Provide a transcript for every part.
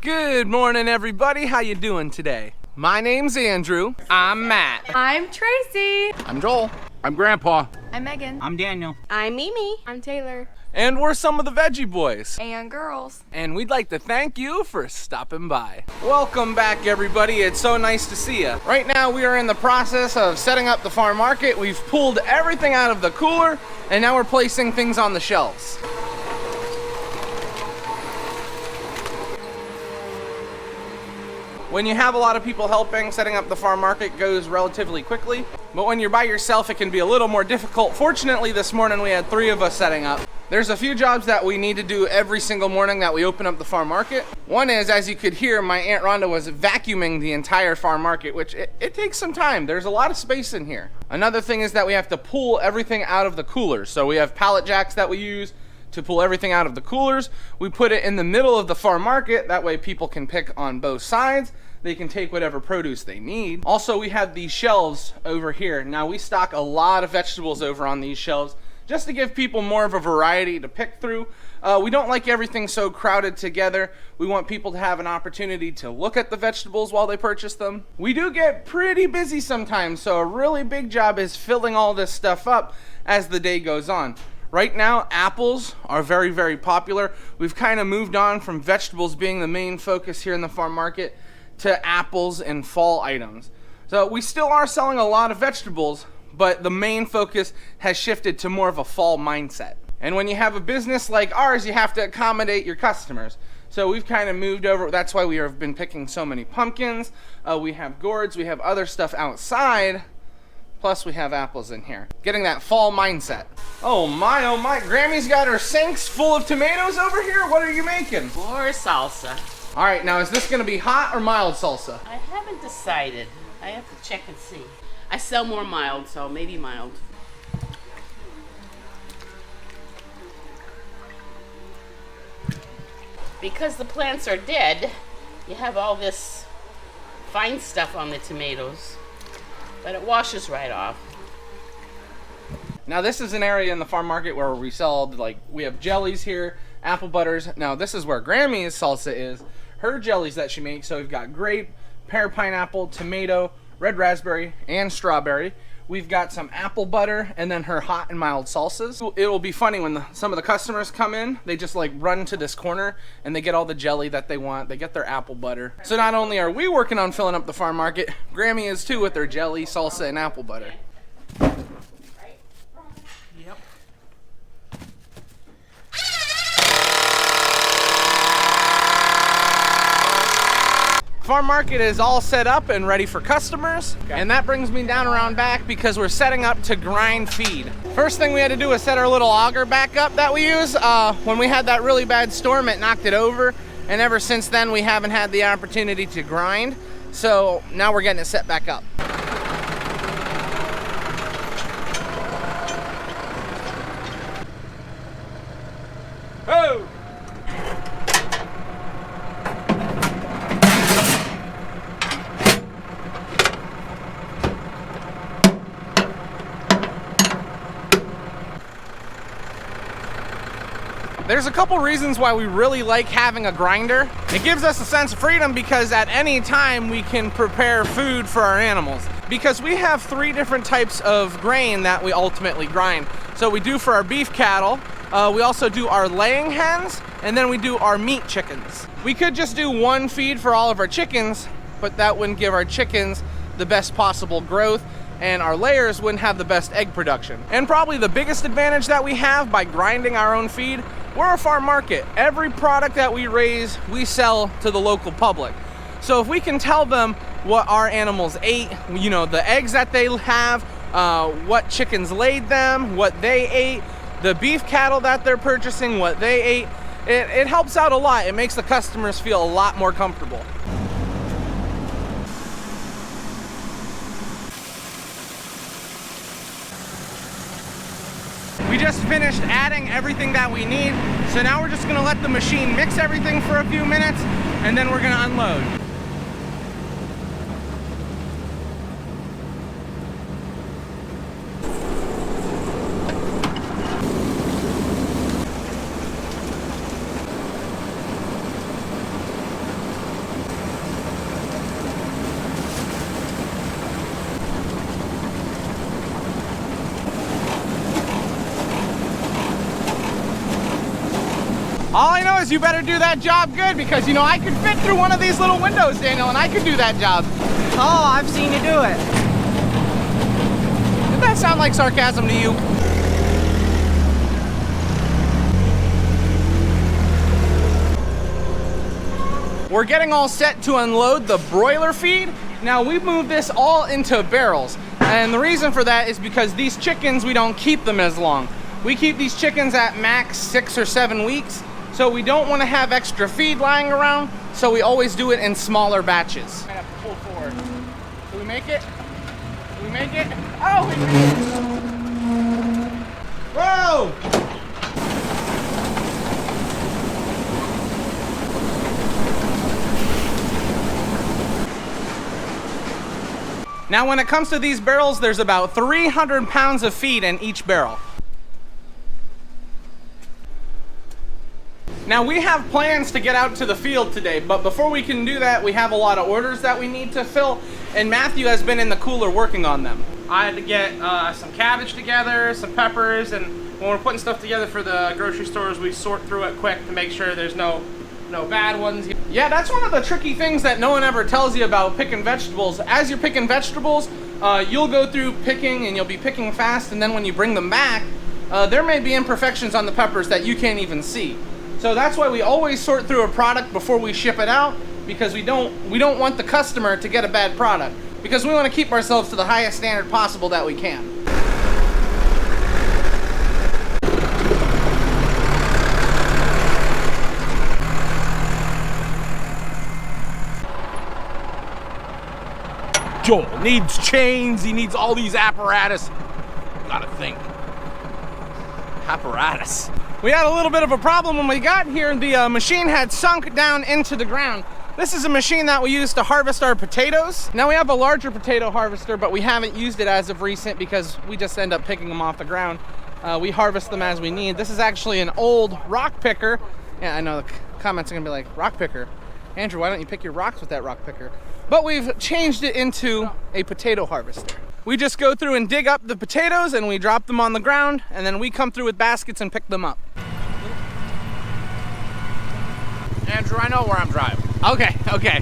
Good morning, everybody. How you doing today? My name's Andrew. I'm Matt. I'm Tracy. I'm Joel. I'm Grandpa. I'm Megan. I'm Daniel. I'm Mimi. I'm Taylor. And we're some of the Veggie Boys. And girls. And we'd like to thank you for stopping by. Welcome back, everybody. It's so nice to see you. Right now, we are in the process of setting up the farm market. We've pulled everything out of the cooler, and now we're placing things on the shelves. When you have a lot of people helping, setting up the farm market goes relatively quickly. But when you're by yourself, it can be a little more difficult. Fortunately, this morning we had 3 of us setting up. There's a few jobs that we need to do every single morning that we open up the farm market. One is, as you could hear, my Aunt Rhonda was vacuuming the entire farm market, which it takes some time. There's a lot of space in here. Another thing is that we have to pull everything out of the coolers. So we have pallet jacks that we use to pull everything out of the coolers. We put it in the middle of the farm market. That way people can pick on both sides. They can take whatever produce they need. Also, we have these shelves over here. Now, we stock a lot of vegetables over on these shelves just to give people more of a variety to pick through. We don't like everything so crowded together. We want people to have an opportunity to look at the vegetables while they purchase them. We do get pretty busy sometimes, so a really big job is filling all this stuff up as the day goes on. Right now, apples are very, very popular. We've kind of moved on from vegetables being the main focus here in the farm market to apples and fall items. So we still are selling a lot of vegetables, but the main focus has shifted to more of a fall mindset. And when you have a business like ours, you have to accommodate your customers. So we've kind of moved over. That's why we have been picking so many pumpkins. We have gourds, we have other stuff outside. Plus we have apples in here. Getting that fall mindset. Oh my, Grammy's got her sinks full of tomatoes over here. What are you making? Or salsa. All right, now is this gonna be hot or mild salsa? I haven't decided. I have to check and see. I sell more mild, so maybe mild. Because the plants are dead, you have all this fine stuff on the tomatoes. But it washes right off. Now this is an area in the farm market where we sell, like, we have jellies here, apple butters. Now this is where Grammy's salsa is. Her jellies that she makes, so we've got grape, pear, pineapple, tomato, red raspberry, and strawberry. We've got some apple butter, and then her hot and mild salsas. It will be funny when some of the customers come in, they just like run to this corner and they get all the jelly that they want. They get their apple butter. So not only are we working on filling up the farm market, Grammy is too with their jelly, salsa, and apple butter. Yep. Farm market is all set up and ready for customers. And that brings me down around back because we're setting up to grind feed. First thing we had to do was set our little auger back up that we use. When we had that really bad storm, it knocked it over. And ever since then, we haven't had the opportunity to grind. So now we're getting it set back up. Oh! There's a couple reasons why we really like having a grinder. It gives us a sense of freedom because at any time we can prepare food for our animals. Because we have 3 different types of grain that we ultimately grind. So we do for our beef cattle, we also do our laying hens, and then we do our meat chickens. We could just do one feed for all of our chickens, but that wouldn't give our chickens the best possible growth, and our layers wouldn't have the best egg production. And probably the biggest advantage that we have by grinding our own feed, we're a farm market. Every product that we raise, we sell to the local public. So if we can tell them what our animals ate, you know, the eggs that they have, what chickens laid them, what they ate, the beef cattle that they're purchasing, what they ate, it helps out a lot. It makes the customers feel a lot more comfortable. We just finished adding everything that we need, so now we're just gonna let the machine mix everything for a few minutes, and then we're gonna unload. windows, you better do that job good, because you know I could fit through one of these little windows, Daniel, and I could do that job. Oh, I've seen you do it. Did that sound like sarcasm to you? We're getting all set to unload the broiler feed. Now we move this all into barrels. And the reason for that is because these chickens, we don't keep them as long. We keep these chickens at max 6 or 7 weeks. So we don't want to have extra feed lying around. So we always do it in smaller batches. I have to pull forward. Do we make it? Do we make it? Oh, we made it. Whoa! Now when it comes to these barrels, there's about 300 pounds of feed in each barrel. Now we have plans to get out to the field today, but before we can do that, we have a lot of orders that we need to fill, and Matthew has been in the cooler working on them. I had to get some cabbage together, some peppers, and when we're putting stuff together for the grocery stores, we sort through it quick to make sure there's no bad ones. Yeah, that's one of the tricky things that no one ever tells you about picking vegetables. As you're picking vegetables, you'll go through picking and you'll be picking fast, and then when you bring them back, there may be imperfections on the peppers that you can't even see. So that's why we always sort through a product before we ship it out, because we don't want the customer to get a bad product, because we want to keep ourselves to the highest standard possible that we can. Joel needs chains, he needs all these apparatus. Gotta think. Apparatus. We had a little bit of a problem when we got here. The machine had sunk down into the ground. This is a machine that we use to harvest our potatoes. Now we have a larger potato harvester, but we haven't used it as of recent because we just end up picking them off the ground. We harvest them as we need. This is actually an old rock picker. Yeah, I know the comments are gonna be like, rock picker? Andrew, why don't you pick your rocks with that rock picker? But we've changed it into a potato harvester. We just go through and dig up the potatoes and we drop them on the ground, and then we come through with baskets and pick them up. Andrew, I know where I'm driving. Okay, okay.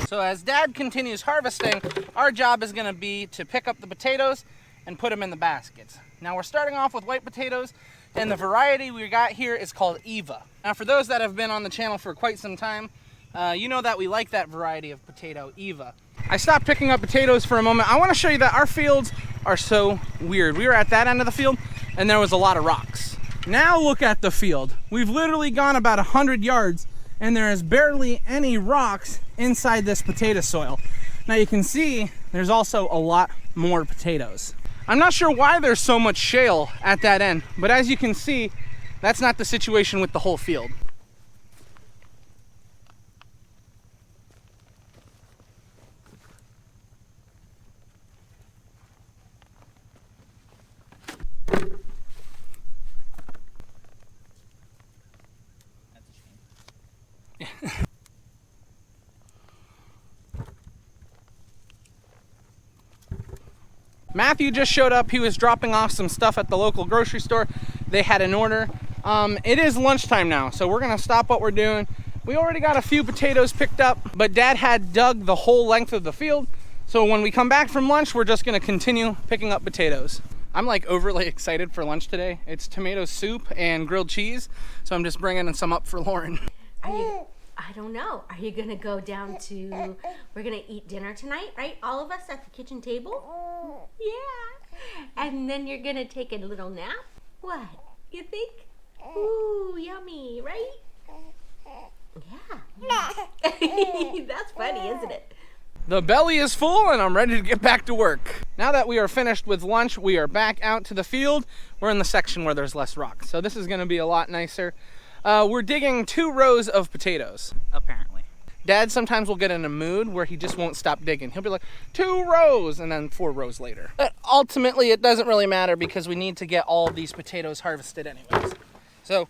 So as Dad continues harvesting, our job is gonna be to pick up the potatoes and put them in the baskets. Now we're starting off with white potatoes, and the variety we got here is called Eva. Now for those that have been on the channel for quite some time, you know that we like that variety of potato, Eva. I stopped picking up potatoes for a moment. I wanna show you that our fields are so weird. We were at that end of the field and there was a lot of rocks. Now look at the field. We've literally gone about 100 yards and there is barely any rocks inside this potato soil. Now you can see there's also a lot more potatoes. I'm not sure why there's so much shale at that end, but as you can see, that's not the situation with the whole field. Matthew just showed up. He was dropping off some stuff at the local grocery store. They had an order. It is lunchtime now, so we're gonna stop what we're doing. We already got a few potatoes picked up, but Dad had dug the whole length of the field. So when we come back from lunch, we're just gonna continue picking up potatoes. I'm like overly excited for lunch today. It's tomato soup and grilled cheese, so I'm just bringing some up for Lauren. I don't know. Are you gonna go down to, we're gonna eat dinner tonight, right? All of us at the kitchen table? Yeah. And then you're gonna take a little nap? What? You think? Ooh, yummy, right? Yeah. That's funny, isn't it? The belly is full and I'm ready to get back to work. Now that we are finished with lunch, we are back out to the field. We're in the section where there's less rock, so this is gonna be a lot nicer. We're digging 2 rows of potatoes, apparently. Dad sometimes will get in a mood where he just won't stop digging. He'll be like, 2 rows, and then 4 rows later. But ultimately, it doesn't really matter because we need to get all of these potatoes harvested anyways. So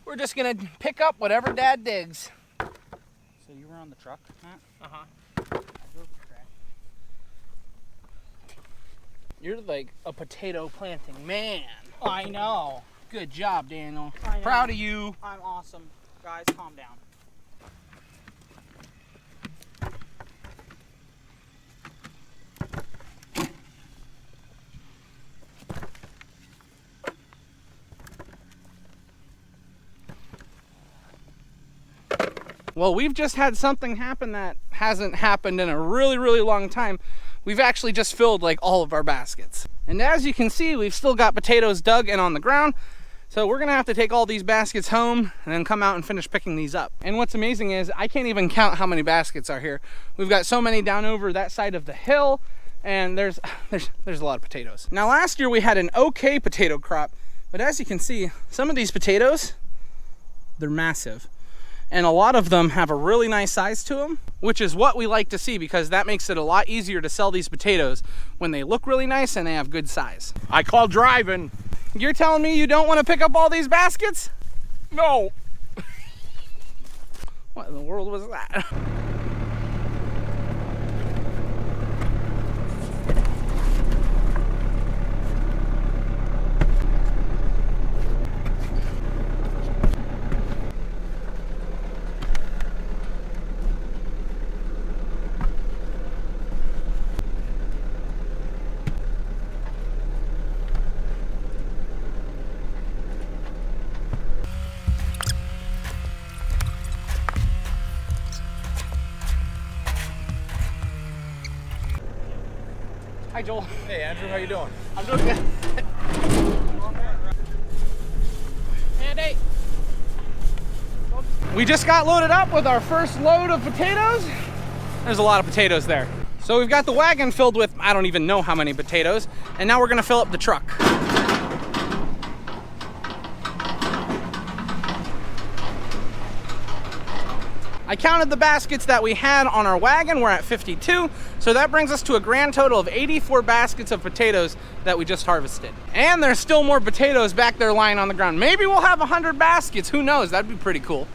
we're just gonna pick up whatever Dad digs. So you were on the truck, Matt? Uh-huh. You're like a potato planting man. I know. Good job, Daniel. I know. Proud of you. I'm awesome. Guys, calm down. Well, we've just had something happen that hasn't happened in a really, really long time. We've actually just filled like all of our baskets. And as you can see, we've still got potatoes dug and on the ground. So we're gonna have to take all these baskets home and then come out and finish picking these up. And what's amazing is I can't even count how many baskets are here. We've got so many down over that side of the hill, and there's a lot of potatoes. Now last year we had an okay potato crop, but as you can see, some of these potatoes, they're massive. And a lot of them have a really nice size to them, which is what we like to see because that makes it a lot easier to sell these potatoes when they look really nice and they have good size. I call driving. You're telling me you don't want to pick up all these baskets? No. What in the world was that? Hi, Joel. Hey, Andrew, how you doing? I'm doing good. Andy. We just got loaded up with our first load of potatoes. There's a lot of potatoes there. So we've got the wagon filled with, I don't even know how many potatoes, and now we're gonna fill up the truck. I counted the baskets that we had on our wagon. We're at 52, so that brings us to a grand total of 84 baskets of potatoes that we just harvested. And there's still more potatoes back there lying on the ground. Maybe we'll have 100 baskets, who knows? That'd be pretty cool.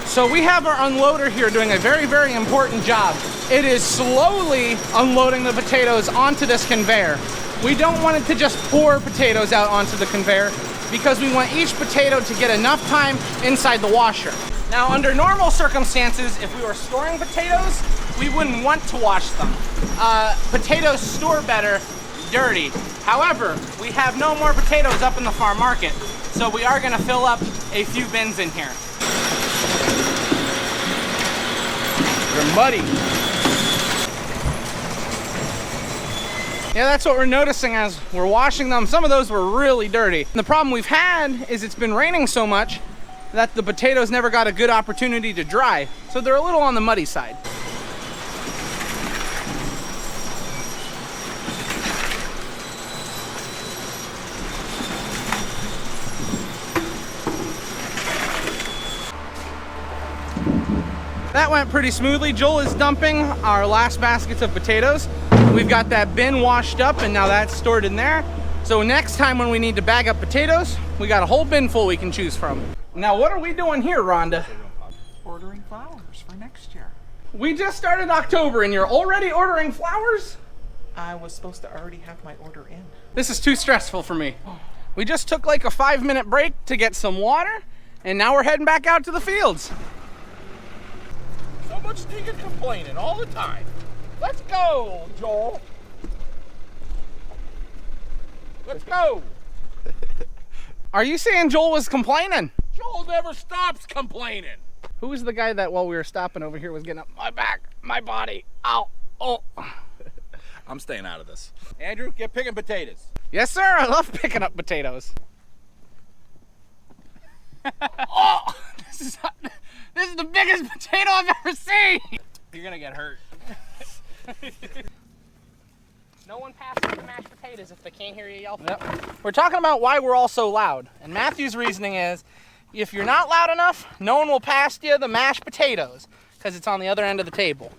So we have our unloader here doing a very, very important job. It is slowly unloading the potatoes onto this conveyor. We don't want it to just pour potatoes out onto the conveyor because we want each potato to get enough time inside the washer. Now, under normal circumstances, if we were storing potatoes, we wouldn't want to wash them. Potatoes store better dirty. However, we have no more potatoes up in the farm market, so we are gonna fill up a few bins in here. They're muddy. Yeah, that's what we're noticing as we're washing them. Some of those were really dirty. And the problem we've had is it's been raining so much that the potatoes never got a good opportunity to dry. So they're a little on the muddy side. That went pretty smoothly. Joel is dumping our last baskets of potatoes. We've got that bin washed up and now that's stored in there. So next time when we need to bag up potatoes, we got a whole bin full we can choose from. Now what are we doing here, Rhonda? Ordering flowers for next year. We just started October and you're already ordering flowers? I was supposed to already have my order in. This is too stressful for me. We just took like a 5-minute break to get some water and now we're heading back out to the fields. So much stinking complaining all the time. Let's go, Joel. Let's go. Are you saying Joel was complaining? Joel never stops complaining. Who was the guy that while we were stopping over here was getting up my back, my body, ow, oh. I'm staying out of this. Andrew, get picking potatoes. Yes, sir, I love picking up potatoes. Oh, this is the biggest potato I've ever seen. You're gonna get hurt. No one passes the mashed potatoes if they can't hear you yell. Yep. We're talking about why we're all so loud. And Matthew's reasoning is, if you're not loud enough, no one will pass you the mashed potatoes. because it's on the other end of the table.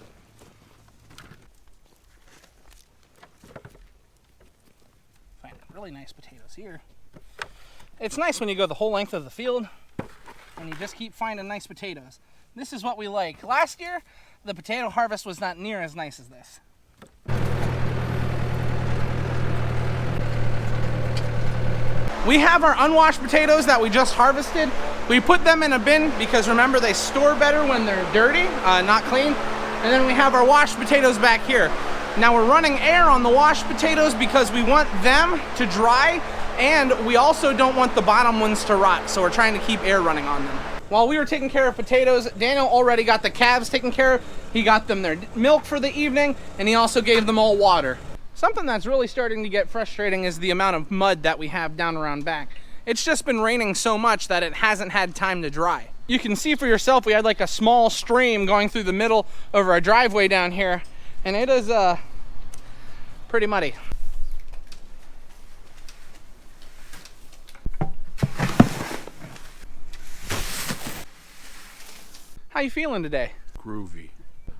Find really nice potatoes here. It's nice when you go the whole length of the field and you just keep finding nice potatoes. This is what we like. Last year, the potato harvest was not near as nice as this. We have our unwashed potatoes that we just harvested. We put them in a bin because remember they store better when they're dirty, not clean. And then we have our washed potatoes back here. Now we're running air on the washed potatoes because we want them to dry and we also don't want the bottom ones to rot. So we're trying to keep air running on them. While we were taking care of potatoes, Daniel already got the calves taken care of. He got them their milk for the evening and he also gave them all water. Something that's really starting to get frustrating is the amount of mud that we have down around back. It's just been raining so much that it hasn't had time to dry. You can see for yourself we had like a small stream going through the middle of our driveway down here, and it is pretty muddy. How you feeling today? Groovy.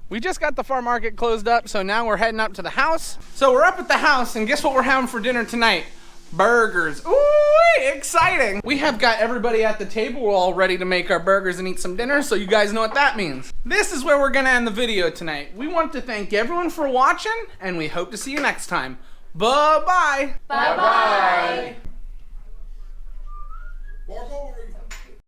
We just got the farm market closed up, so now we're heading up to the house. So we're up at the house, and guess what we're having for dinner tonight? Burgers. Ooh, exciting. We have got everybody at the table. We're all ready to make our burgers and eat some dinner, so you guys know what that means. This is where we're gonna end the video tonight. We want to thank everyone for watching, and we hope to see you next time. Bye-bye. Bye-bye. Walk over.